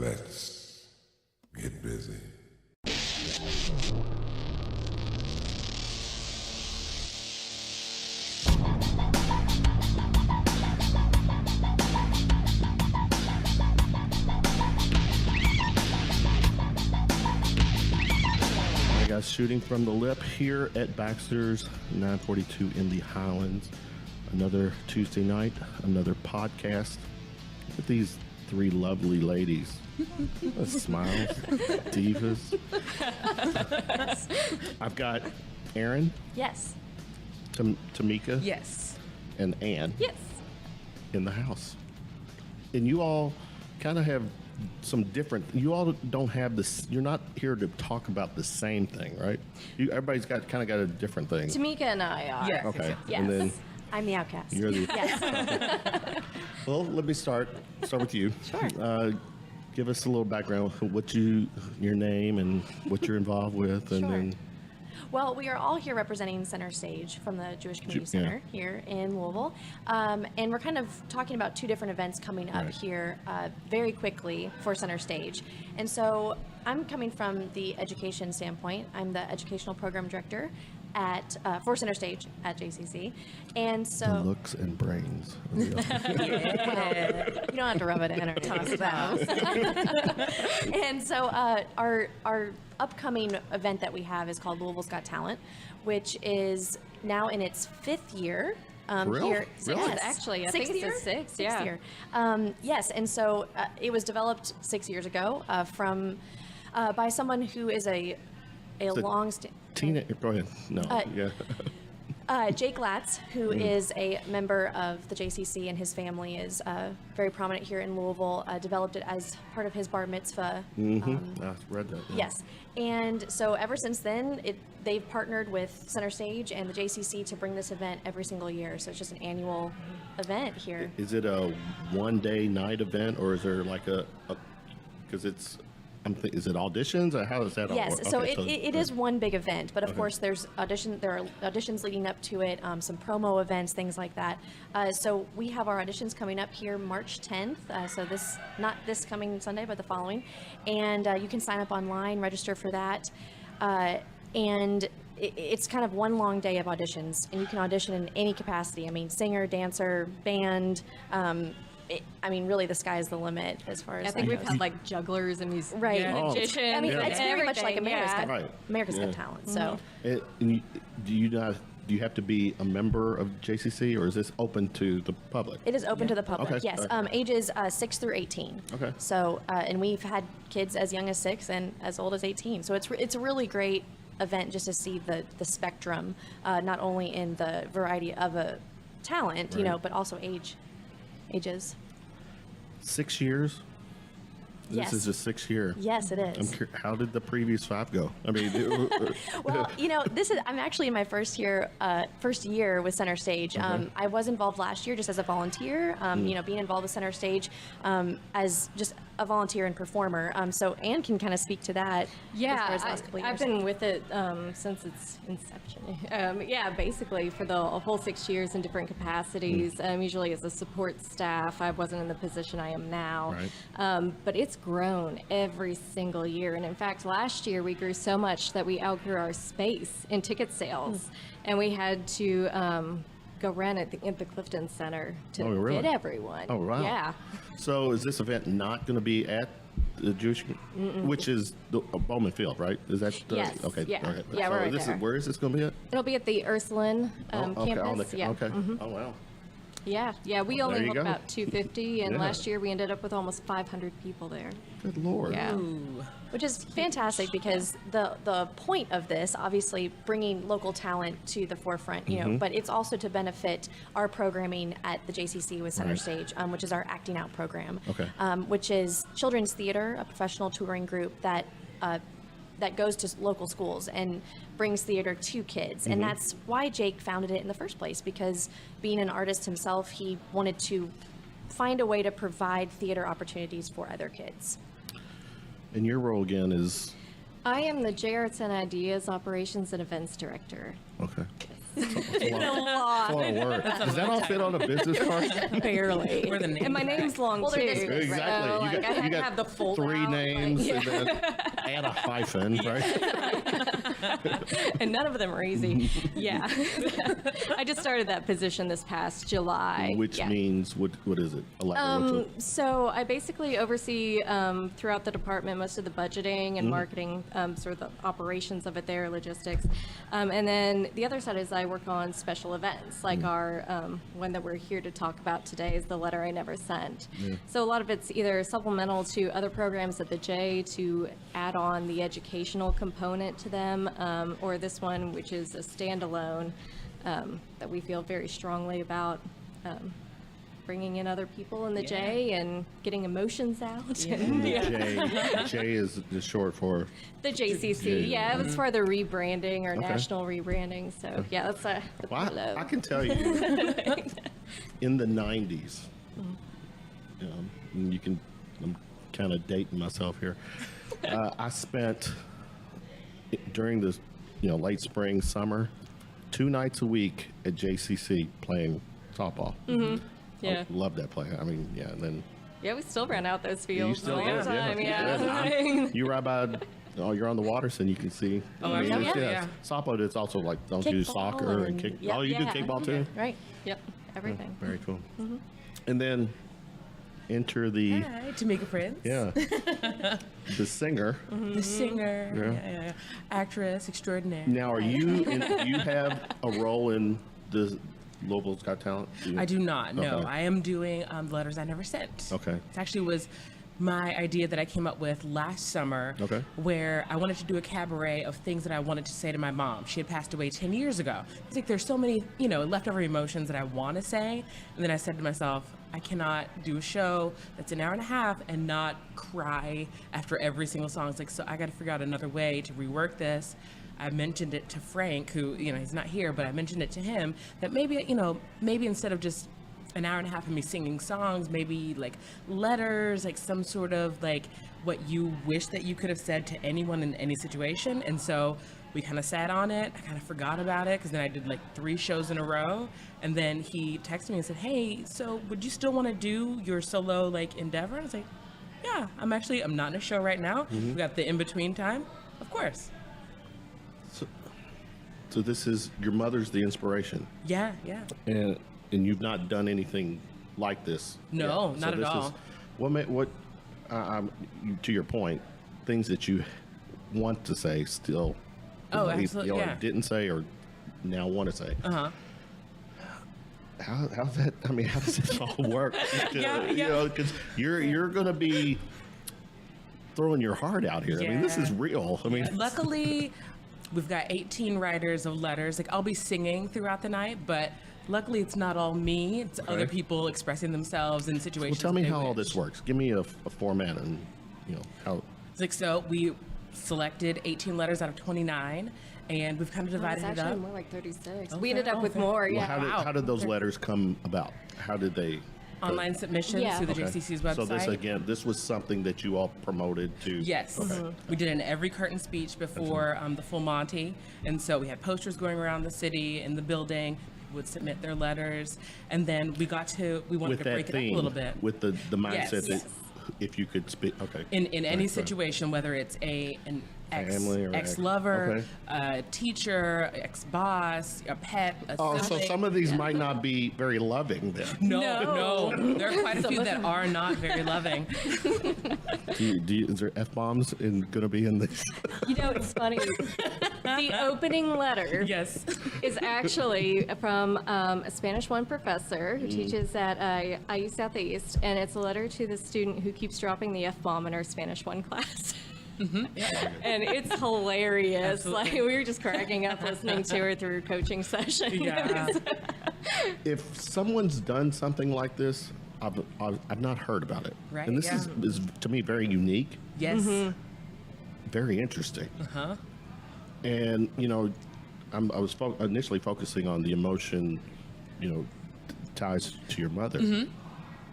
Let's get busy. Guys, shooting from the lip here at Baxter's, 942 in the Highlands. Another Tuesday night, another podcast with these three lovely ladies. Smiles, divas. I've got Erin. Yes. Tymika. Yes. And Anne. Yes. In the house. And you all kind of have some different, you all don't have this, you're not here to talk about the same thing, right? Everybody's got a different thing. Tymika and I are. Yes. Okay. Yes. And then I'm the outcast. you're the, Yes. well, let me start with you. Sure. Give us a little background, your name and what you're involved with, and Sure. then. Well, we are all here representing Center Stage from the Jewish Community Center here in Louisville. And we're kind of talking about two different events coming up here very quickly for Center Stage. And so I'm coming from the education standpoint. I'm the educational program director for Center Stage at JCC. And so The looks and brains. you don't have to rub it in or toss it out. And so our upcoming event that we have is called Louisville's Got Talent, which is now in its fifth year. Really? Here. Really? Yes, Actually, I sixth think year? it's a sixth. Sixth Yeah. year. Yes, and so it was developed 6 years ago by someone who is a long Go ahead. No. Yeah. Jake Latz, who is a member of the JCC, and his family is very prominent here in Louisville, developed it as part of his bar mitzvah. I read that. Yeah. Yes. And so ever since then, they've partnered with Center Stage and the JCC to bring this event every single year. So it's just an annual event here. Is it a one-day night event, or is there like because it's, is it auditions, or how does that all work? Yes, so it is one big event, but of course there are auditions leading up to it, some promo events, things like that. So we have our auditions coming up here March 10th, so not this coming Sunday, but the following. And you can sign up online, register for that. And it's kind of one long day of auditions, and you can audition in any capacity. I mean, singer, dancer, band, really, the sky is the limit as far as I think that we've goes. had like jugglers and musicians. Right. Magicians. I mean, Yeah. it's very much like America's Yeah. Got, America's Got Talent. So Do you have to be a member of JCC, or is this open to the public? it is open to the public. Okay. Yes, All right. ages 6 through 18. Okay. So and we've had kids as young as 6 and as old as 18. So it's a really great event just to see the spectrum, not only in the variety of a talent, Right. but also ages. 6 years? Yes. This is the 6th year. Yes, it is. How did the previous 5 go? I mean, Well, I'm actually in my first year with Center Stage. I was involved last year just as a volunteer, being involved with Center Stage as just a volunteer and performer. So Anne can kind of speak to that. Yeah, as far as the last couple of I've years. been with it since its inception. Basically for the whole 6 years in different capacities. Usually as a support staff. I wasn't in the position I am now. Right. But it's grown every single year. And in fact, last year we grew so much that we outgrew our space in ticket sales. And we had to go rent at the Clifton Center to fit everyone. Oh, wow. Yeah. So is this event not going to be at the Jewish, which is the Bowman Field, right? Is that Yes. Okay. Yeah. Okay. Yeah, we're right this there. Where is this going to be at? It'll be at the Ursuline campus. Yeah. Okay. Oh, wow. Yeah. We Well, only there you hold go. about 250, and Yeah. last year we ended up with almost 500 people there. Good Lord. Yeah. Which is fantastic because the point of this, obviously, bringing local talent to the forefront, but it's also to benefit our programming at the JCC with Center Right. Stage, which is our Acting Out program, Okay. which is children's theater, a professional touring group that goes to local schools and brings theater to kids. And that's why Jake founded it in the first place, because being an artist himself, he wanted to find a way to provide theater opportunities for other kids. And your role again is? I am the J Arts and Ideas Operations and Events Director. Okay. It's a lot. That's a lot of work. Does that all fit on a business card? Barely. Where the name And my tag. name's long Well, too. they're this big, right? Exactly. So, like, I had to have the fold 3 out, names like, and then add a hyphen, right? and none of them are easy. Yeah. I just started that position this past July. Which Yeah. means, what is it? Elaborate. What's it? So I basically oversee throughout the department most of the budgeting and marketing, sort of the operations of it there, logistics. And then the other side is I work on special events, like our one that we're here to talk about today is the letter I never sent. So a lot of it's either supplemental to other programs at the J to add on the educational component to them, or this one, which is a standalone that we feel very strongly about. Bringing in other people in the J and getting emotions out. J is just short for. The JCC, yeah, it was for the rebranding or national rebranding. So yeah, that's the Well, pillow. I can tell you, in the 90s, and you can, I'm kind of dating myself here. I spent, during this, late spring, summer, 2 nights a week at JCC playing softball. Yeah. I love that play. I mean, yeah, and then. Yeah, we still ran out those fields still all the do, time. yeah. Yeah. You ride by, you're on the water, so you can see. Oh, I mean, absolutely, it's- yeah. Softball, it's also like, don't you do Kickball soccer and and- kick? yep, Oh, you do yeah. kickball too? Right. Yep. Everything. Very cool. And then enter the, Hi, Tymika Prince. yeah, the singer. The singer, Yeah. yeah. Actress extraordinaire. Now, do you have a role in the Louisville's Got Talent? I do not, no. Okay. I am doing the letters I never sent. Okay. It actually was my idea that I came up with last summer, Okay. where I wanted to do a cabaret of things that I wanted to say to my mom. She had passed away 10 years ago. It's like there's so many, leftover emotions that I want to say. And then I said to myself, I cannot do a show that's an hour and a half and not cry after every single song. It's like, so I got to figure out another way to rework this. I mentioned it to Frank, who, he's not here, but I mentioned it to him that maybe instead of just an hour and a half of me singing songs, maybe like letters, like some sort of like what you wish that you could have said to anyone in any situation. And so we kind of sat on it. I kind of forgot about it because then I did like 3 shows in a row. And then he texted me and said, hey, so would you still want to do your solo like endeavor? And I was like, yeah, I'm not in a show right now. We got the in-between time. Of course. So this is, your mother's the inspiration. Yeah. And you've not done anything like this. No, yet. not at this all. Is, to your point, things that you want to say still. Oh, either absolutely, yeah. didn't say or now want to say. Uh-huh. How's that? I mean, how does this all work? Yeah. Because you're going to be throwing your heart out here. I mean, this Yeah. is real. I mean, Luckily, we've got 18 writers of letters. Like, I'll be singing throughout the night, but luckily it's not all me. It's other people expressing themselves in well, situations. tell me they how all wish. this works. Give me a format and how. It's like, so we selected 18 letters out of 29, and we've kind of It's divided it actually up. more like 36. Okay. We ended up with Okay. more. Well, Yeah. how did those letters come about? How did they? Online submissions Yeah. through the Okay. JCC's website. So this was something that you all promoted to. Yes. Okay. We did an every curtain speech before the full Monty. And so we had posters going around the city, in the building, would submit their letters. And then we wanted With to that break it theme, up a little bit. with the mindset Yes. that if you could speak, okay. In any Right. situation, whether it's an Family or ex-lover, okay. a teacher, ex-boss, a pet, a Oh, so sibling. some of these might not be very loving then. No. There are quite a few that are not very loving. Is there F-bombs going to be in this? It's funny. The opening letter Yes. is actually from a Spanish 1 professor who teaches at IU Southeast, and it's a letter to the student who keeps dropping the F-bomb in our Spanish 1 class. And it's hilarious. Absolutely. Like, we were just cracking up listening to her through coaching session. Yeah. If someone's done something like this, I've not heard about it. Right, And this yeah. is to me very unique, Yes. very interesting. Uh-huh. And I was initially focusing on the emotion, ties to your mother,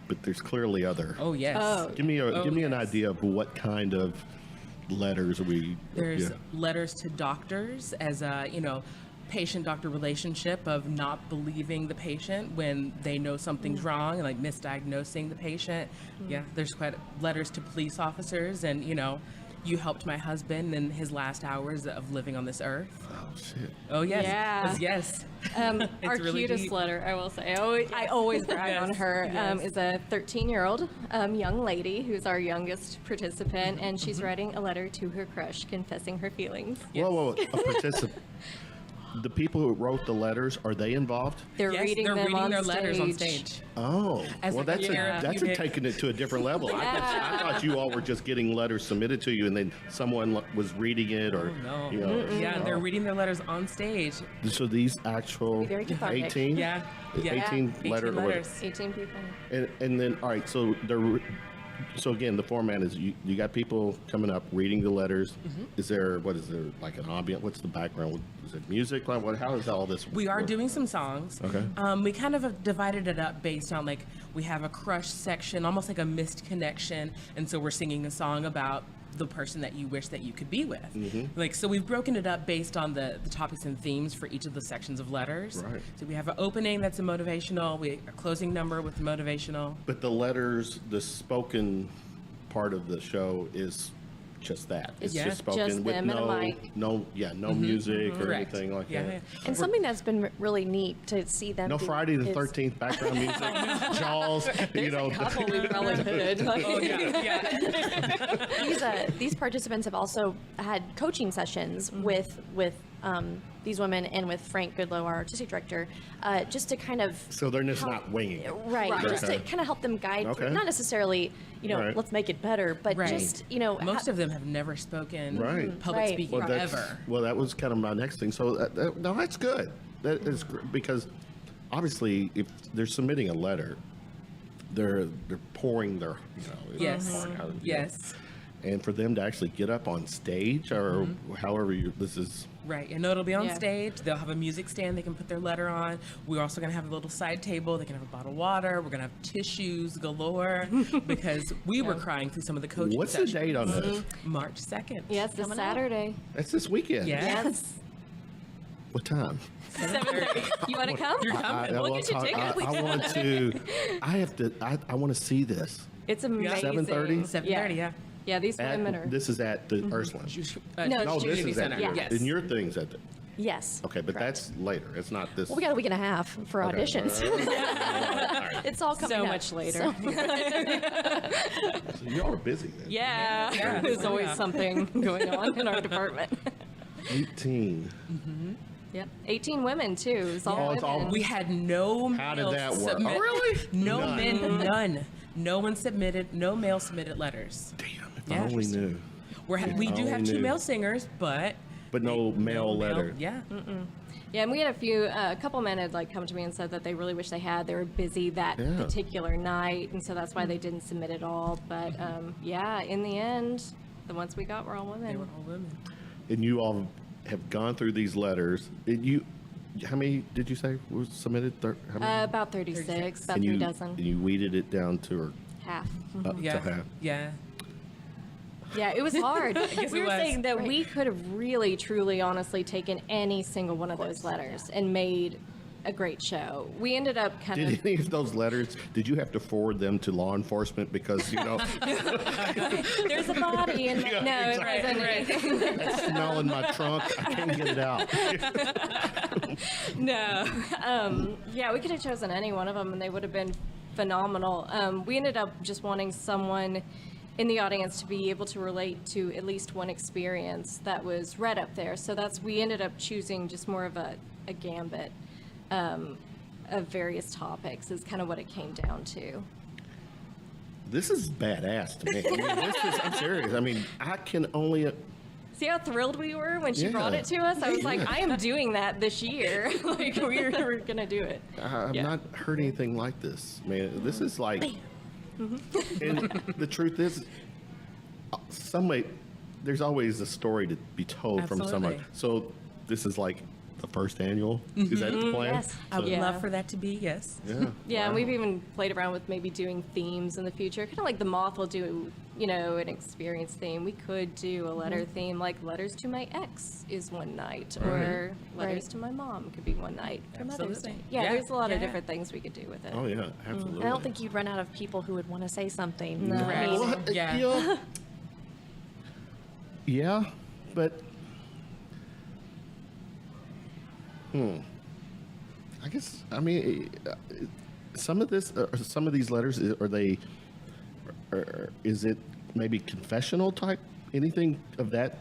but there's clearly other. Oh, yes. Oh. Give me an yes. idea of what kind of letters we. There's yeah. letters to doctors as patient-doctor relationship of not believing the patient when they know something's wrong and like misdiagnosing the patient. Yeah, there's quite letters to police officers, and you helped my husband in his last hours of living on this earth. Oh shit. Oh yes, Yeah. yes. Our really cutest deep. letter, I will say, I always brag on her, is a 13-year-old young lady who's our youngest participant, and she's writing a letter to her crush confessing her feelings. Whoa, a participant. The people who wrote the letters, are they involved? They're Yes, reading they're them reading on their stage. letters on stage. Oh, As well, like a that's therapeutic- taking it to a different level. I thought you all were just getting letters submitted to you, and then someone was reading it, or No. Oh. They're reading their letters on stage. So these actual Very cathartic. 18, Yeah. 18 letter 18 letters. 18 people. and then all right. So again, the format is you got people coming up reading the letters. Is there like an ambient? What's the background? Is it music? Like how is all this? We are work? doing some songs. Okay. We kind of have divided it up based on like we have a crush section, almost like a missed connection, and so we're singing a song about the person that you wish that you could be with. Like so, we've broken it up based on the topics and themes for each of the sections of letters. Right. So we have an opening that's a motivational, a closing number with motivational. But the letters, the spoken part of the show is just that. It's Yeah. just spoken Just with them and a mic. no music or Correct. anything like Yeah, that. yeah. And something that's been really neat to see them No do Friday the is- 13th background music, Jaws, We probably could. Oh yeah. These participants have also had coaching sessions with these women and with Frank Goodlow, our artistic director, just to kind of So they're just not winging it. right, just to Okay. kind of help them guide, Okay. not necessarily Right. let's make it better, but Right. just Most of them have never spoken Right. public Right. speaking ever. Well, that was kind of my next thing. So no, that's good. That is because obviously, if they're submitting a letter, they're pouring their Yes. heart out. Yes. And for them to actually get up on stage or however this is. Right, and it'll be on Yeah. stage. They'll have a music stand they can put their letter on. We're also going to have a little side table. They can have a bottle of water. We're going to have tissues galore because we were crying through some of the coaching What's the sessions. date on this? March 2nd. Yes, this Coming up. Saturday. That's this weekend. Yes. What time? 7:30. You want to come? You're coming. We'll well, get you tickets. I want to. I want to see this. It's amazing. 7:30? 7:30, yeah. Yeah, these women are. This is at the Ursuline. No, No, it's this Community is at Center. your, Yes. and your thing's at the. yes. Okay, but that's later. It's not this. Well, we got a week and a half for Okay. auditions. It's all coming So up. much later. So- So y'all are busy then. Yeah, Yeah. there's always Yeah. something going on in our department. 18. Yep, 18 women too. It's all Oh, it's all- women. We had no How did male that work? submit- Oh, really? No None. men, none. No one submitted, no male submitted letters. Damn, if Yeah. I only knew. We do I have only 2 knew. male singers, but But no male letter. Yeah. Yeah, and we had a couple men had come to me and said that they really wish they had. They were busy that Yeah. particular night, and so that's why they didn't submit it all. But yeah, in the end, the ones we got were all women. They were all women. And you all have gone through these letters. How many did you say was submitted? How many? About 36, about and 3 you, dozen, And you weeded it down to half. up Yeah. to half. Yeah. Yeah, it was hard. guess We it were was. saying that we could have really, truly, honestly taken any single one of those letters and made a great show. We ended up kind Did of. any of those letters? Did you have to forward them to law enforcement because There's a body in. Yeah, No, it exactly. wasn't anything. that smell in my trunk? I can't get it out. No. Yeah, we could have chosen any one of them, and they would have been phenomenal. We ended up just wanting someone in the audience to be able to relate to at least one experience that was read up there. So we ended up choosing just more of a gambit of various topics is kind of what it came down to. This is badass to me. I'm serious. I mean, I can only. See how thrilled we were when she brought Yeah. it to us? I was like, Yeah. I am doing that this year. Like, we're going to do it. I've Yeah. not heard anything like this, man. This is like. And the truth is, there's always a story to be told from somebody. Absolutely. So this is like the first annual. Is that the plan? Yes. I would Yeah. love for that to be, yes. Yeah. Yeah, and Wow. we've even played around with maybe doing themes in the future. Kind of like the Moth will do an experience theme. We could do a letter theme, like letters to my ex is one night, or letters to my mom could be one night for Mother's Day. Absolutely. Yeah, there's a lot of Yeah. different things we could do with it. Oh yeah, absolutely. I don't think you'd run out of people who would want to say something. No. I mean, Well, Yeah. yeah, but I guess some of these letters is it maybe confessional type, anything of that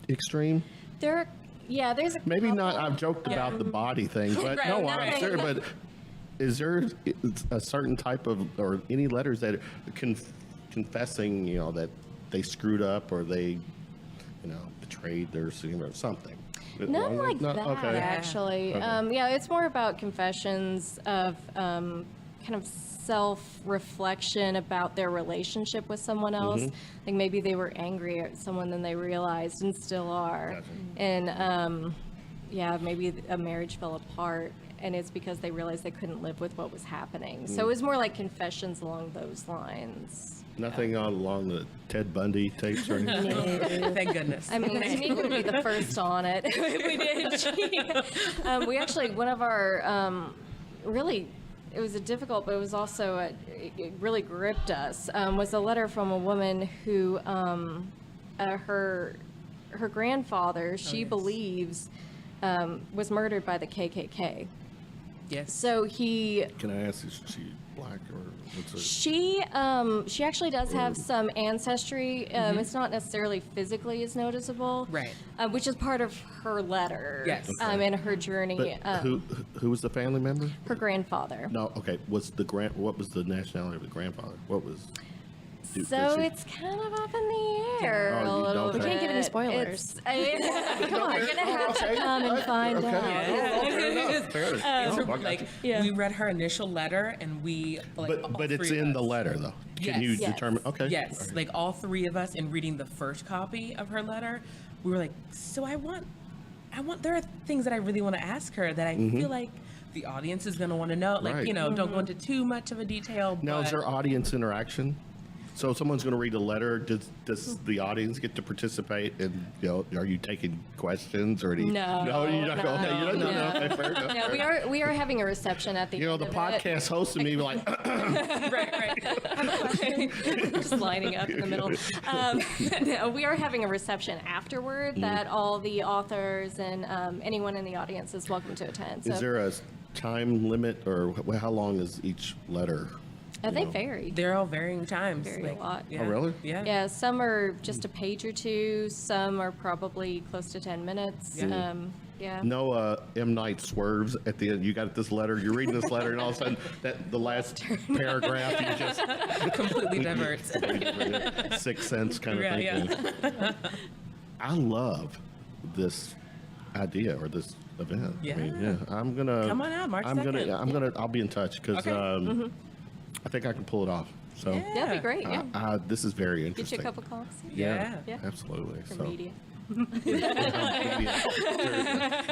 extreme? There's a Maybe couple. not. I've joked about the body thing, but Right, no, right. I'm serious. But is there a certain type of, or any letters that are confessing, that they screwed up or they, betrayed their significant or something? None like No, that, okay. actually. Okay. It's more about confessions of kind of self-reflection about their relationship with someone else. Like maybe they were angry at someone than they realized and still are. Gotcha. And maybe a marriage fell apart and it's because they realized they couldn't live with what was happening. So it was more like confessions along those lines. Nothing along the Ted Bundy tapes or anything? Thank goodness. I mean, Tymika would be the first on it. We did. We actually, one of our really, it was a difficult, but it was also, it really gripped us, was a letter from a woman who, her grandfather, she believes, was murdered by the KKK. Yes. So he, Can I ask, is she black or what's it? she actually does have some ancestry. It's not necessarily physically as noticeable, Right. Which is part of her letter. Yes. And her journey. But who was the family member? Her grandfather. No, okay. What was the nationality of the grandfather? What was? So it's kind of up in the air Oh, a you little don't bit. We can't give any spoilers. Come on, you're gonna have to come and find out. Fair enough. Fair enough. It's Oh, okay. like Yeah. we read her initial letter and we like all But it's three of in the us- letter though. Can Yes. you Yes. determine? Okay. Yes, Okay. like all three of us in reading the first copy of her letter, we were like, so I want there are things that I really want to ask her that I feel like the audience is going to want to know. Like, Right. Don't go into too much of a detail. Now, but is there audience interaction? So if someone's going to read a letter, does the audience get to participate? And are you taking questions or do you? No, No, you're not going. no, Okay, no. okay, fair enough. No, we are having a reception at the end The of podcast host and me were like, right. it. Just lining up in the middle. No, we are having a reception afterward that all the authors and anyone in the audience is welcome to attend. So is there a time limit or how long is each letter? they vary. They're all varying times. Vary a lot. Yeah. Oh, really? Yeah. Yeah, some are just a page or two. Some are probably close to 10 minutes. Yeah. Yeah. No M. Night swerves at the end. You got this letter, you're reading this letter, and all of a sudden, the last paragraph, you just Completely diverts. Sixth Sense kind of Yeah, thing. yeah. I love this idea or this event. Yeah. I'm gonna Come on out, March 2nd. I'll be in touch because Okay. I think I can pull it off. So That'd be great. Yeah. this is very Get interesting. you a cup of coffee. Yeah. Yeah. Absolutely. For So media.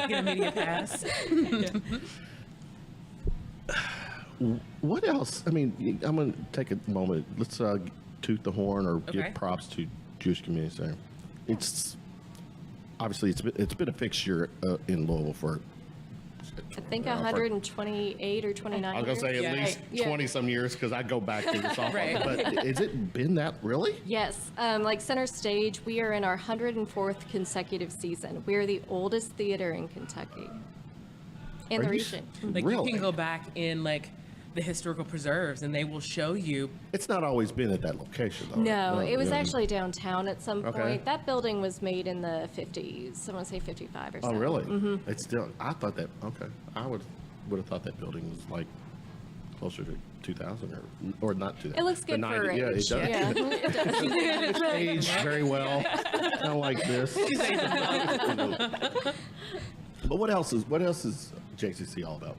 Get a media pass. What else? I mean, I'm going to take a moment. Let's toot the horn or Okay. give props to Jewish communities there. It's obviously it's been a fixture in Louisville for. I think 128 or 29 I was gonna say Yeah. at least Yeah. 20 some years because I go back to the softball. Right. But has it been that really? Yes, like Center Stage, we are in our 104th consecutive season. We are the oldest theater in Kentucky. In Are the you region. Like really? you can go back in like the historical preserves and they will show you. It's not always been at that location though. No, right? it was Yeah. actually downtown at some Okay. point. That building was made in the 50s. I want to say 55 or Oh so. really? It's still. I thought that. Okay, I would have thought that building was like closer to 2000 or not 2000. It looks The good for 90 age. Yeah, it does. Yeah, it does. It's aged very well. Kind of like this. But what else is JCC all about?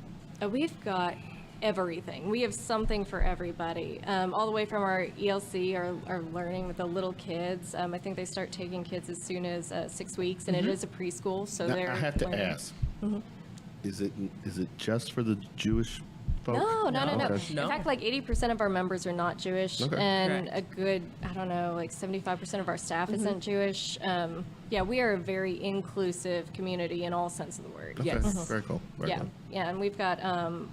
We've got everything. We have something for everybody. All the way from our ELC, our learning with the little kids. I think they start taking kids as soon as 6 weeks, and it is a preschool, so Now, they're I have to learning. ask. Is it just for the Jewish folk? No. Okay. No. In fact, like 80% of our members are not Jewish, Okay. and Correct. a good, I don't know, like 75% of our staff Mm-hmm. isn't Jewish. Yeah, we are a very inclusive community in all sense of the word. Okay. Yes. Very cool. Very Yeah, cool. yeah, and we've got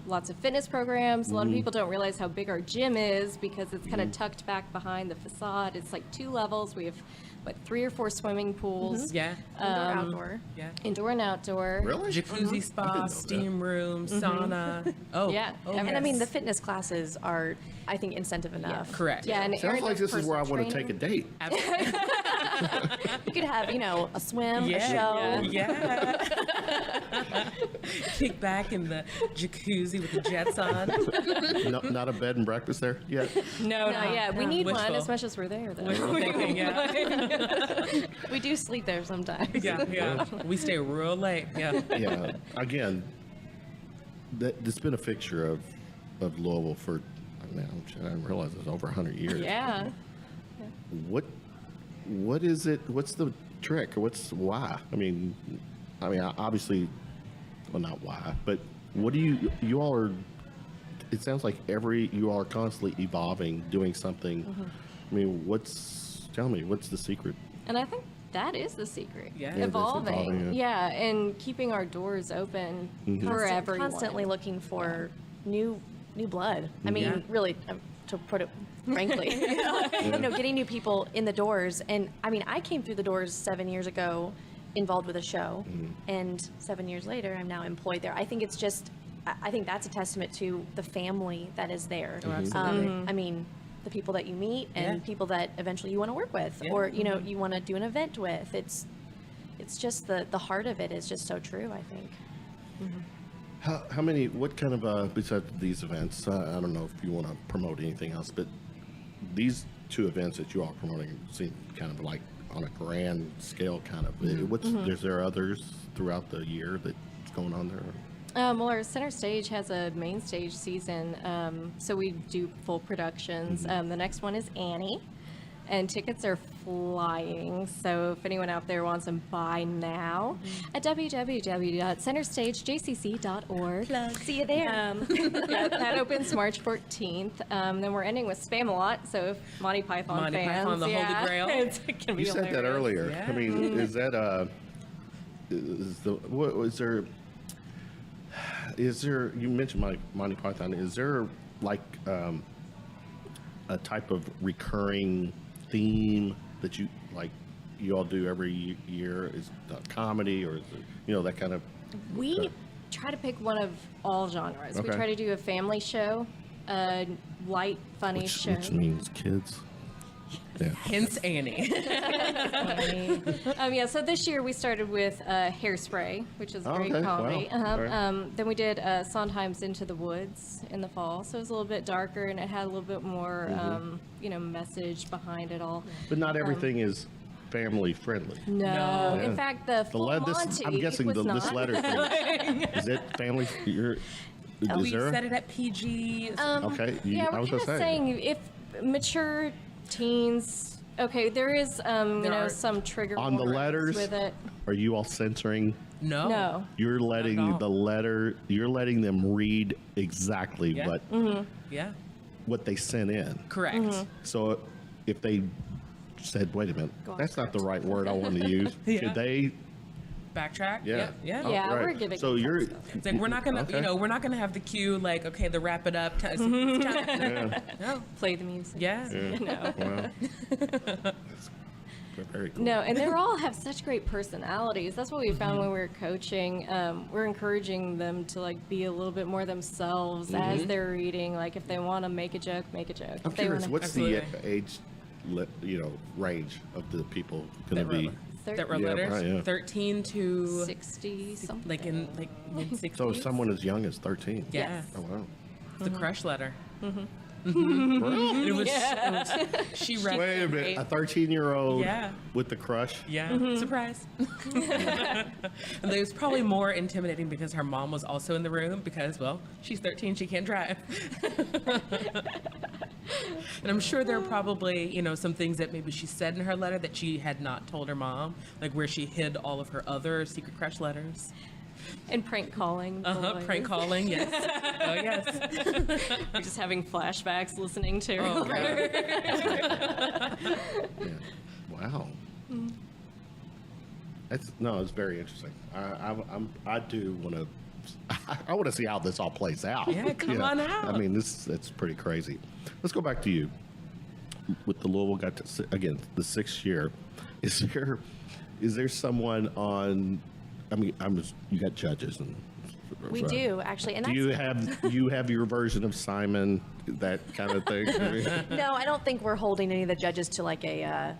lots of fitness programs. A lot of people don't realize how big our gym is because it's kind of tucked back behind the facade. It's like 2 levels. We have, 3 or 4 swimming pools, Yeah. Indoor, outdoor. Yeah. indoor and outdoor. Really? Jacuzzi I didn't spa, know that. steam room, sauna. Oh, Yeah. Oh, And And I mean, yes. the fitness classes are, I think, incentive enough. Correct. Yeah, and Sounds Erin like does this is where I personal want to take a training. date. Absolutely. You could have, a swim, a Yeah. show. Yeah. Kick back in the jacuzzi with the jets on. No, not a bed and breakfast there yet? No, not yet. We need one Wishful. as much as we're there, though. Wishful thinking, yeah. We do sleep there sometimes. Yeah. We stay real late. Yeah. Yeah. Again, it's been a fixture of Louisville for, I didn't realize it's over 100 years. Yeah. What is it? What's the trick? Or why? I mean, obviously, well, not why, but what do you all are, it sounds like you all are constantly evolving, doing something. I mean, tell me, what's the secret? And I think that is the secret. Yeah. Yeah, that's Evolving. evolving, Yeah, and keeping our doors open for everyone. Constantly looking for new blood. I mean, Yeah. really, to put it frankly, getting new people in the doors. And I mean, I came through the doors 7 years ago, involved with a show, and 7 years later, I'm now employed there. I think it's just, I think that's a testament to the family that is there. Oh, absolutely. I mean, the people that you meet and Yeah. people that eventually you want to work with, Yeah. or you want to do an event with. It's just the heart of it is just so true, I think. How many, what kind of, besides these events, I don't know if you want to promote anything else, but these 2 events that you all are promoting seem kind of like on a grand scale kind of. Is there others throughout the year that's going on there? Well, our center stage has a main stage season, so we do full productions. The next one is Annie, and tickets are flying. So if anyone out there wants them, buy now at www.centerstagejcc.org. See you there. That opens March 14th. Then we're ending with Spam-A-Lot. So if Monty Python Monty fans, Python, the Holy Grail. it's gonna be You said that hilarious. earlier. Yeah. I mean, is that you mentioned Monty Python, is there like a type of recurring theme that you all do every year? Is it comedy, or is it, that kind of? We try to pick one of all genres. Okay. We try to do a family show, a light, funny show. Which means kids. Yeah. Hence Annie. Yeah, so this year we started with Hairspray, which is Oh, great okay. comedy. Wow. All right. Then we did Sondheim's Into the Woods in the fall, so it was a little bit darker and it had a little bit more, message behind it all. But not everything is family friendly. No, No. in fact, the full I'm Monty guessing was this not. letter thing, is it family? Is We there? set it at PG. Okay. Yeah, I we're was kind gonna of say. saying if mature teens. Okay, there is are- some trigger On the warnings letters? with it. Are you all censoring? No. No. You're letting all. you're letting them read exactly Yeah. Yeah. what they sent in. Correct. Mm-hmm. So if they said, wait a minute, off that's not the right word I want to use, Yeah. should they? Backtrack. Yeah. Yeah. Oh, Yeah, right. we're giving So them you're. some stuff. It's like we're not gonna, Okay. we're not gonna have the cue like, okay, the wrap it up. It's time. No. Play the music. Yeah. Wow. That's very cool. No, and they all have such great personalities. That's what we found Mm-hmm. when we were coaching. We're encouraging them to be a little bit more themselves as they're reading. Like if they want to make a joke, make a joke. Mm-hmm. I'm If they curious, wanna- what's the Absolutely. age, range of the people going to be? That wrote Yeah, letters. right, yeah. 13 to 60 something. like in like mid 60s. So someone as young as 13. Yeah. Yes. Oh wow. The crush letter. Really? It was, she read. Wait a minute, a 13-year-old Yeah. with the crush? Yeah, surprise. And it was probably more intimidating because her mom was also in the room because, well, she's 13, she can't drive. And I'm sure there are probably, some things that maybe she said in her letter that she had not told her mom, like where she hid all of her other secret crush letters. And prank calling. Prank calling, yes. Oh, yes. You're just having flashbacks listening to. Oh, God. Yeah. Wow. It's very interesting. I do want to. I want to see how this all plays out. Yeah, come on out. I mean, it's pretty crazy. Let's go back to you. With the Louisville got to again the 6th year. Is there someone on? I mean, you got judges and. We do actually, and Do you have your version of Simon, that kind of thing? no, I don't think we're holding any of the judges to like a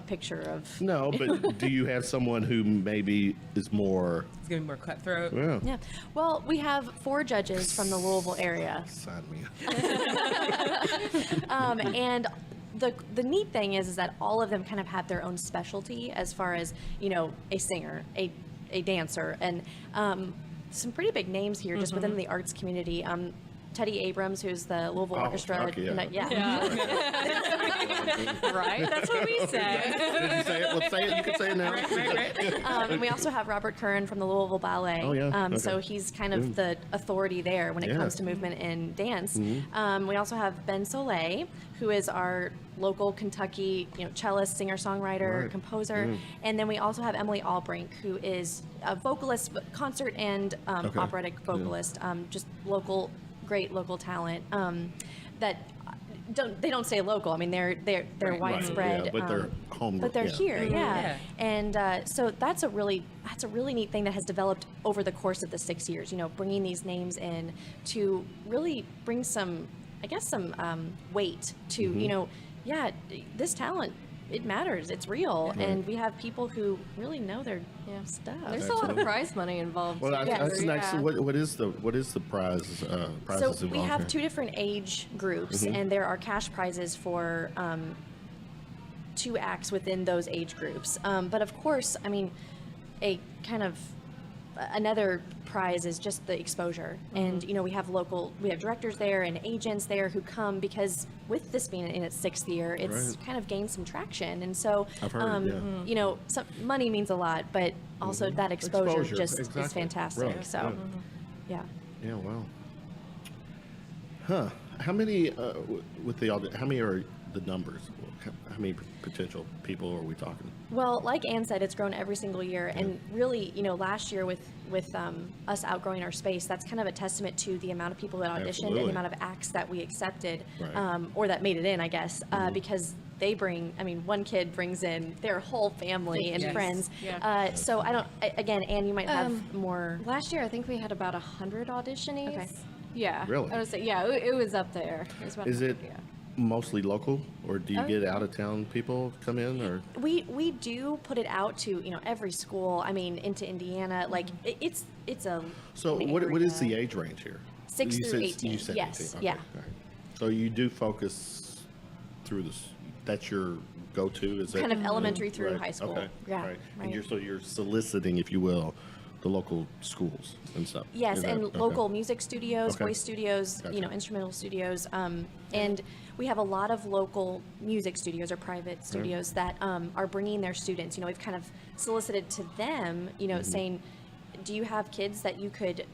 picture of. No, but do you have someone who maybe is more? It's going to be more cutthroat. Yeah. Yeah. Well, we have 4 judges from the Louisville area. Sign me up. And the neat thing is that all of them kind of have their own specialty as far as, a singer, a dancer, and some pretty big names here just within the arts community. Teddy Abrams, who's the Louisville Orchestra. fuck yeah. Right? That's what we say. Did you say it? Let's say it. You can say it now. Right. And we also have Robert Curran from the Louisville Ballet. Oh, yeah. Okay. So he's kind of the authority there when it Yeah. comes to movement and dance. We also have Ben Soleil, who is our local Kentucky, cellist, singer-songwriter, Right. composer. And then we also have Emily Albrink, who is a vocalist, concert and Okay. operatic vocalist, just great local talent that they don't say local. I mean, they're Right, widespread. yeah, but they're home. But they're yeah. here, yeah. Yeah. And so that's a really neat thing that has developed over the course of the 6 years. Bringing these names in to really bring some weight to this talent. It matters. It's real, and we have people who really know their stuff. There's a lot of prize money involved. Well, that's too. next. Yeah. What is the prize? Prizes So we involved have here? 2 different age groups, and there are cash prizes for 2 acts within those age groups. But of course, I mean, a kind of another prize is just the exposure. And we have directors there and agents there who come because with this being in its 6th year, it's Right. kind of gained some traction. And so I've heard, yeah. some money means a lot, but also that exposure, just exactly. is fantastic. Right, So right. yeah. Yeah. Wow. Huh. How many with the how many are the numbers? How many potential people are we talking? Well, like Anne said, it's grown every single year, and really, last year with us outgrowing our space, that's kind of a testament to the amount of people that auditioned Absolutely. and the amount of acts that we accepted, Right. or that made it in, I guess, because they one kid brings in their whole family and Yes. friends. Yeah. So again, Anne, you might have more. Last year, I think we had about 100 auditionees. Okay. Yeah. Really? I would say, yeah, it was up there. It was about Is it 100, yeah. mostly local, or do you Oh, get out of town people come in, or? We do put it out to every school. I mean, into Indiana. Like it's a. So an what is area. the age range here? 6 You through said- 18. You said Yes, 18. Okay, yeah. all right. So you do focus through this. That's your go-to. Is that Kind of elementary through Right, high school. Okay. Yeah, Right. right. And you're soliciting, if you will, the local schools and stuff. Yes, Is that- and okay. local music studios, Okay. voice studios, Gotcha. instrumental studios, and we have a lot of local music studios or private studios that are bringing their students. We've kind of solicited to them, Mm-hmm. saying, do you have kids that you could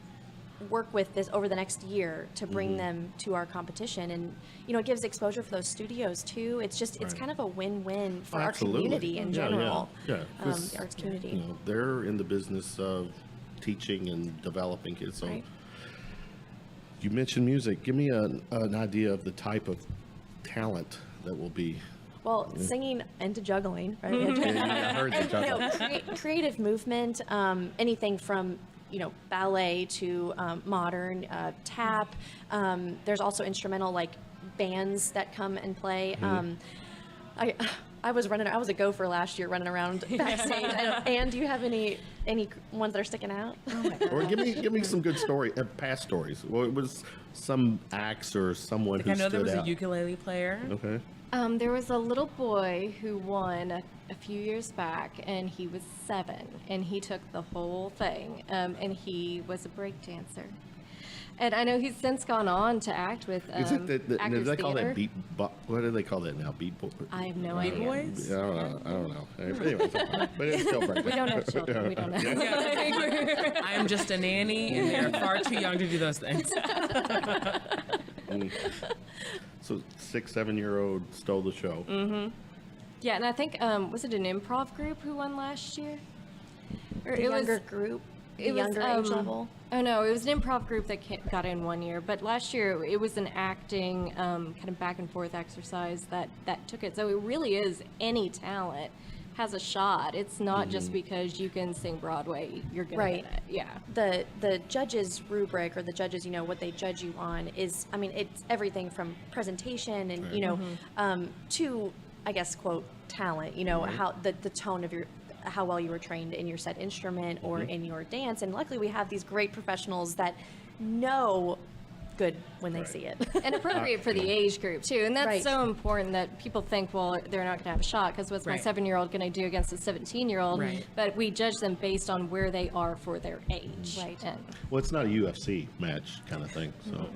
work with this over the next year to bring Mm-hmm. them to our competition? And it gives exposure for those studios too. It's Right. kind of a win-win for Absolutely. our community in Yeah, general. Yeah. 'Cause, The arts community. they're in the business of teaching and developing kids. So Right. you mentioned music. Give me an idea of the type of talent that will be. Well, singing into juggling, right? Yeah, I heard the juggling. Creative movement, anything from ballet to modern tap. There's also instrumental like bands that come and play. I was a gopher last year running around backstage. And do you have any ones that are sticking out? Or give me some good past stories. Well, it was some acts or someone who I know there stood was out. a ukulele player. Okay. There was a little boy who won a few years back, and he was 7, and he took the whole thing, and he was a break dancer. And I know he's since gone on to act with Is it do Actors they call Theater. that what do they call that now? Beat boy? I have no Big idea. boys? I don't know. Anyway, but it's still breaking. We don't have children. We don't know. I am just a nanny, and they are far too young to do those things. So 6-7-year-old stole the show. Yeah, and I think was it an improv group who won last year? Or The younger group, the younger age level. Oh no, it was an improv group that got in one year, but last year it was an acting kind of back and forth exercise that took it. So it really is any talent has a shot. It's not just because you can sing Broadway, you're gonna Right. get it. Yeah. The judges' rubric, or the judges, what they judge you on is, I mean, it's everything from presentation and to, I guess, quote, talent. How the tone of how well you were trained in your set instrument or in your dance. And luckily we have these great professionals that know good when they see it. And appropriate for the age group too, and that's Right. so important that people think, well, they're not going to have a shot because what's my Right. 7-year-old going to do against a 17-year-old? Right. But we judge them based on where they are for their age. Right. And Well, it's not a UFC match kind of thing. So,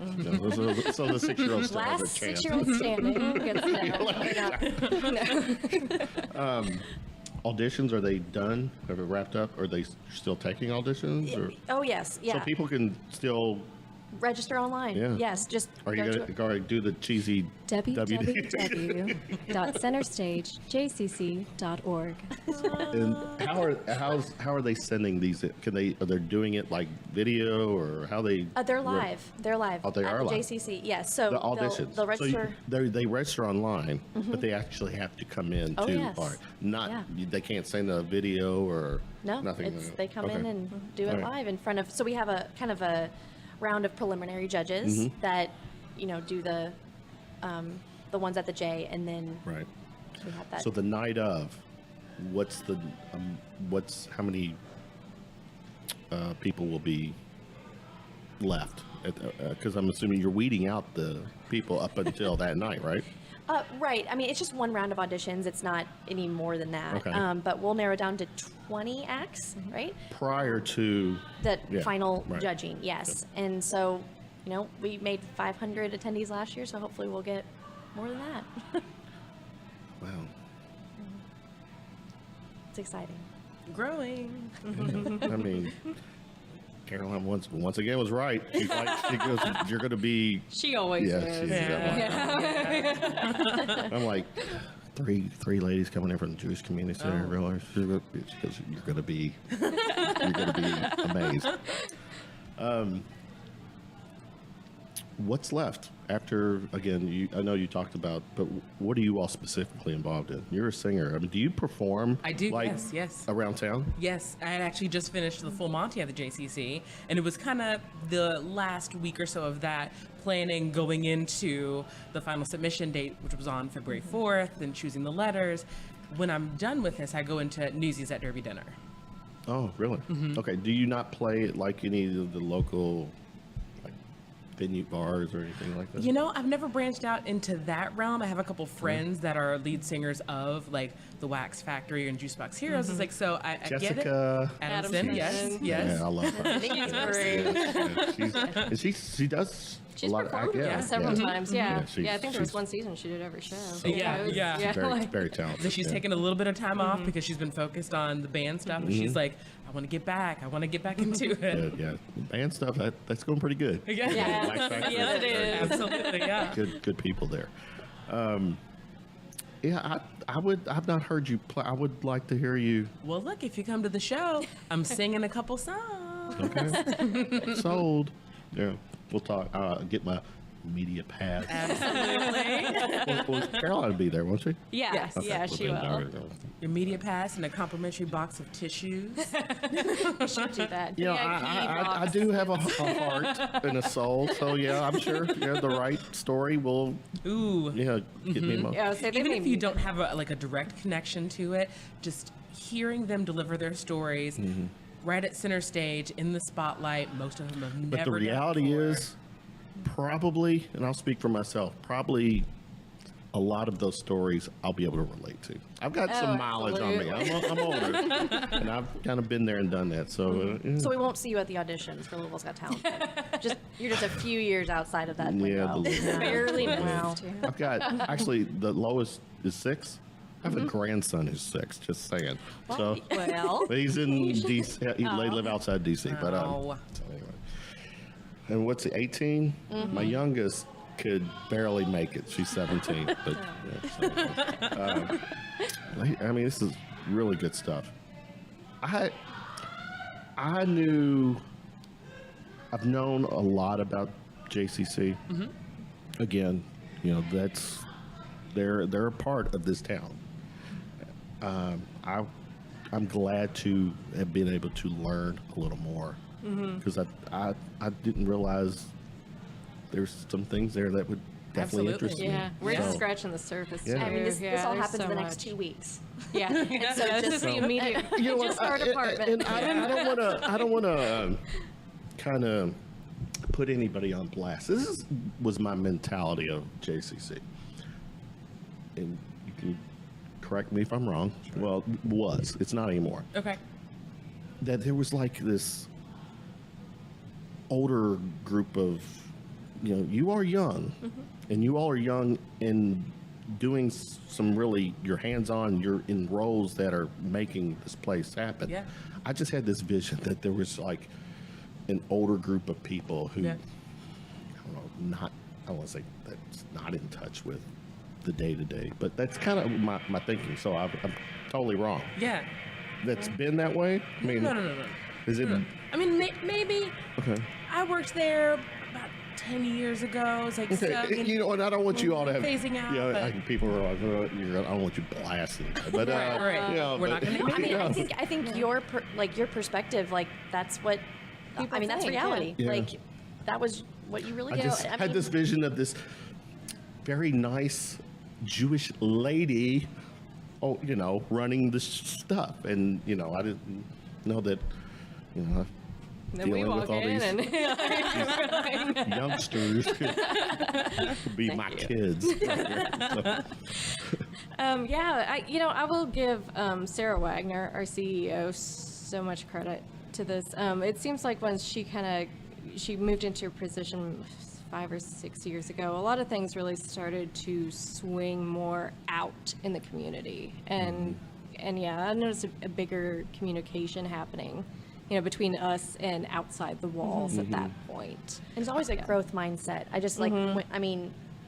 so the 6-year-old still has a last chance. 6-year-old standing gets no. Auditions, are they done? Have it wrapped up? Are they still taking auditions? Or? Oh yes, yeah. So people can still, Register online. Yeah. Yes, just are you go to going to do the cheesy www.centerstagejcc.org. And how are they sending these? Are they doing it like video, or how they? They're live. They're live. Oh, they at are the live. JCC. Yes. So The auditions. They'll register. So they register online, but they actually have to come in Oh, to yes. art. Not Yeah. they can't send a video or No, nothing. they come in Okay. and do it All right. live in front of. So we have a kind of a round of preliminary judges that do the ones at the J, and then Right. we have that. So the night of, how many people will be left? Because I'm assuming you're weeding out the people up until that night, right? Right. I mean, it's just one round of auditions. It's not any more than that. Okay. But we'll narrow down to 20 acts, right? Prior to The Yeah, final right. judging, yes. And so, we made 500 attendees last year, so hopefully we'll get more than that. wow. It's exciting. Growing. I mean, Caroline once again was right. She goes, you're going to be. She always Yeah, is. she's I'm like, three ladies coming in from the Jewish Community Center. Realize she goes, you're going to be amazed. What's left after? Again, I know you talked about, but what are you all specifically involved in? You're a singer. I mean, do you perform? I do, like, yes. around town. Yes, I had actually just finished the full Monty at the JCC, and it was kind of the last week or so of that planning going into the final submission date, which was on February 4th, and choosing the letters. When I'm done with this, I go into Newsies at Derby Dinner. Oh, really? Okay. Do you not play at like any of the local like venue bars or anything like that? I've never branched out into that realm. I have a couple friends that are lead singers of like the Wax Factory and Juicebox Heroes. It's like, so I get it. Jessica. Adamson, yes, yes. Yeah, I love her. He's great. And she does She's a lot performed of several times. Yeah. Yeah, I think there was she's- one season she did every show. Yeah, it was- yeah. Very talented. So she's yeah. taken a little bit of time off because she's been focused on the band stuff. But she's like, I want to get back. I want to get back into it. Yeah. Band stuff that's going pretty good. Yeah. Wax Factory, Yes, it is. Absolutely, yeah. Good people there. Yeah, I've not heard you play. I would like to hear you. Well, look, if you come to the show, I'm singing a couple songs. Okay. Sold. Yeah, we'll talk. Get my media pass. Absolutely. Well, Caroline will be there, won't she? Yeah, Yes. yeah, Well, she then, all will. right, well. Your media pass and a complimentary box of tissues. We should do that. Yeah, VIP I box. do have a heart and a soul, so yeah, I'm sure the right story will Ooh. get me emotional. Yeah, so they Even made if you don't have a direct connection to it, just hearing them deliver their stories right at center stage in the spotlight. Most of them have never But the done reality before. is, probably, and I'll speak for myself, probably a lot of those stories I'll be able to relate to. I've got some mileage on me. I'm older, and I've kind of been there and done that. So, So we won't see you at the auditions for Louisville's Got Talent. You're just a few years outside of that window. Barely Wow. missed. I've got actually the lowest is 6. I have a grandson who's 6. Just saying. So, Well, but he's in DC. They live outside DC. But Oh. so anyway. And what's it? 18? My youngest could barely make it. She's 17. But yeah, so, I mean, this is really good stuff. I've known a lot about JCC. Again, that's they're a part of this town. I'm glad to have been able to learn a little more because I didn't realize there's some things there that would definitely interest me. Yeah, we're So, just scratching the surface. Yeah. I mean, this all there's happens so in the next much. 2 weeks. Yeah, So this is the immediate. you know Just what, our department. and I don't want to kind of put anybody on blast. Was my mentality of JCC, and you can correct me if I'm wrong. Well, it's not anymore. Okay. That there was like this older group of, you are young, and you all are young in doing some really, you're hands-on, you're in roles that are making this place happen. Yeah. I just had this vision that there was like an older group of people who, Yeah. I don't know, I want to say that's not in touch with the day-to-day, but that's kind of my thinking, so I'm totally wrong. Yeah. That's been that way? I mean, No. is it? I mean, maybe. Okay. I worked there about 10 years ago. It's like Okay, stuff, and I don't want you all to have phasing out, Yeah, but- people are like, I don't want you blasting, but Right. but, We're not gonna- I mean, I think your perspective, like that's what People I mean. That's think, reality. yeah. Like that was what you really I do. just I had mean, this vision of this very nice Jewish lady, running this stuff, and I didn't know that, Then we dealing with walk all in these and youngsters could be my kids. I will give Sarah Wagner, our CEO, so much credit to this. It seems like once she moved into her position 5 or 6 years ago, a lot of things really started to swing more out in the community, and I noticed a bigger communication happening, between us and outside the walls at that point. And it's always a growth mindset. I just like,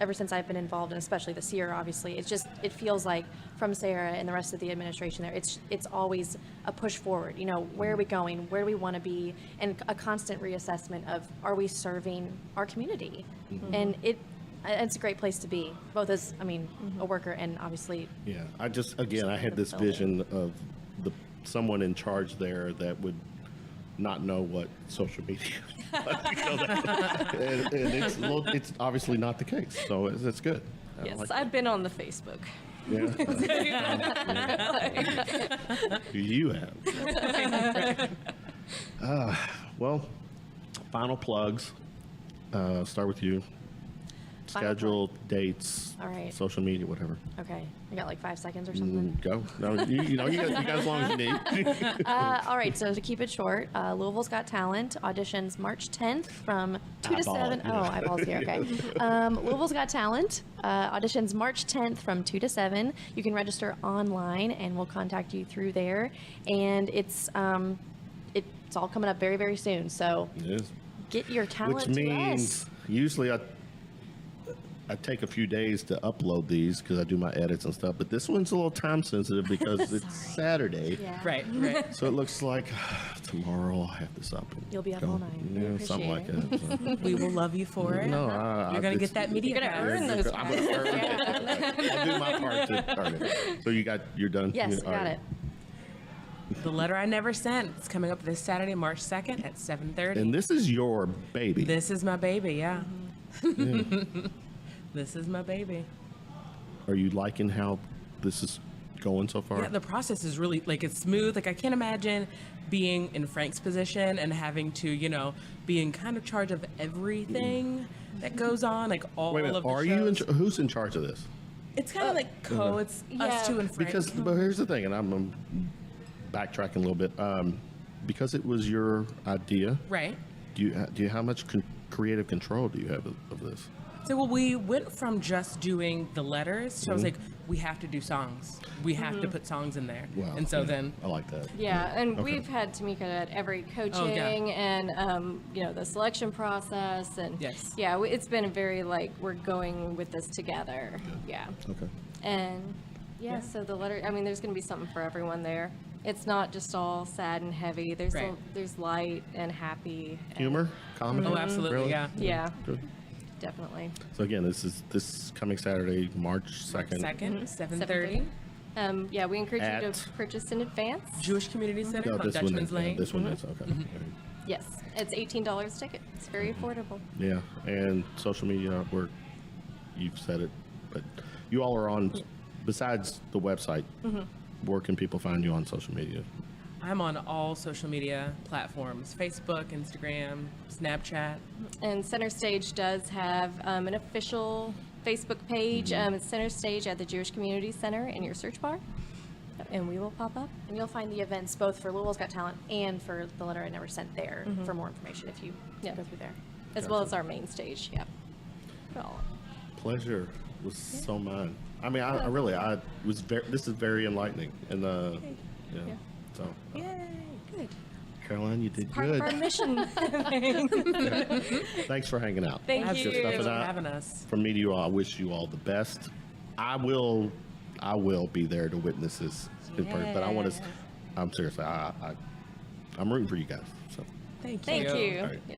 ever since I've been involved, and especially this year, obviously, it feels like from Sarah and the rest of the administration there, it's always a push forward. Where are we going? Where do we want to be? And a constant reassessment of, are we serving our community? And it's a great place to be, both as, a worker and obviously. Yeah, I had this building. vision of someone in charge there that would not know what social media and it's obviously not the case, so it's good. I Yes, like I've been on the Facebook. that. You have. Well, final plugs. Start with you. Final Schedule, dates, All right. social media, whatever. Okay, I got like 5 seconds or something. Go. No, you got as long as you need. All right, so to keep it short, Louisville's Got Talent auditions March 10th from 2 to Eyeball 7. it, yeah. Oh, eyeballs here, okay. Louisville's Got Talent auditions March 10th from 2 to 7. You can register online, and we'll contact you through there. And it's all coming up very, very soon, so It is. get your talent Which to means us. usually I take a few days to upload these because I do my edits and stuff, but this one's a little time sensitive because it's Saturday. Yeah. Right. So it looks like tomorrow I'll have this up. And You'll be up go. all night. We Yeah, something like that. So. We will love you for it. No, You're going to get that media You're gonna pass. earn those I'm gonna earn it. I'll do my part to earn it. So you're done? Yes, All got right. it. The Letter I Never Sent. It's coming up this Saturday, March 2nd at 7:30. And this is your baby. This is my baby, yeah. This is my baby. Are you liking how this is going so far? Yeah, the process is really, it's smooth. I can't imagine being in Frank's position and having to, be in kind of charge of everything that goes on, all Wait a minute. of the Are shows. you who's in charge of this? It's kind of like it's Yeah. us two and friends. But here's the thing, and I'm backtracking a little bit. Because it was your idea, Right. do you how much creative control do you have of this? So well, we went from just doing the letters to I was like, we have to do songs. We have to put songs in there. Wow. And so then I like that. Yeah, and Okay. we've had Tymika at every coaching and the selection process, and Yes. yeah, it's been a very like we're going with this together. Yeah, Okay. and so the letter. I mean, there's going to be something for everyone there. It's not just all sad and heavy. There's Right. there's light and happy. And, Humor, comedy. Oh, absolutely, Really? yeah. Yeah, Good. definitely. So again, this coming Saturday, March 2nd. 7:30. We encourage you At- to purchase in advance. Jewish Community Center No, on this one Dutchman's is. Lane. This one is okay. Yes, it's $18 a ticket. It's very affordable. Yeah, and social media, you've said it, but you all are on. Besides the website, where can people find you on social media? I'm on all social media platforms: Facebook, Instagram, Snapchat. And Center Stage does have an official Facebook page. It's Center Stage at the Jewish Community Center in your search bar, and we will pop up. And you'll find the events both for Louisville's Got Talent and for The Letter I Never Sent there for more information if you Yeah. go through there. As well as our main stage. Yeah. Well, Pleasure was so mine. I mean, I really, was very. This is very enlightening, and yeah. So, Yay! Good. Caroline, you did part good. of our mission. Thanks for hanging out. Thank That's you. good stuff. Thanks And for I- having us. From me to you all, I wish you all the best. I will be there to witness this in person. But I want to. I'm seriously. I'm rooting for you guys. So. Thank you. Thank you. All right. Yeah.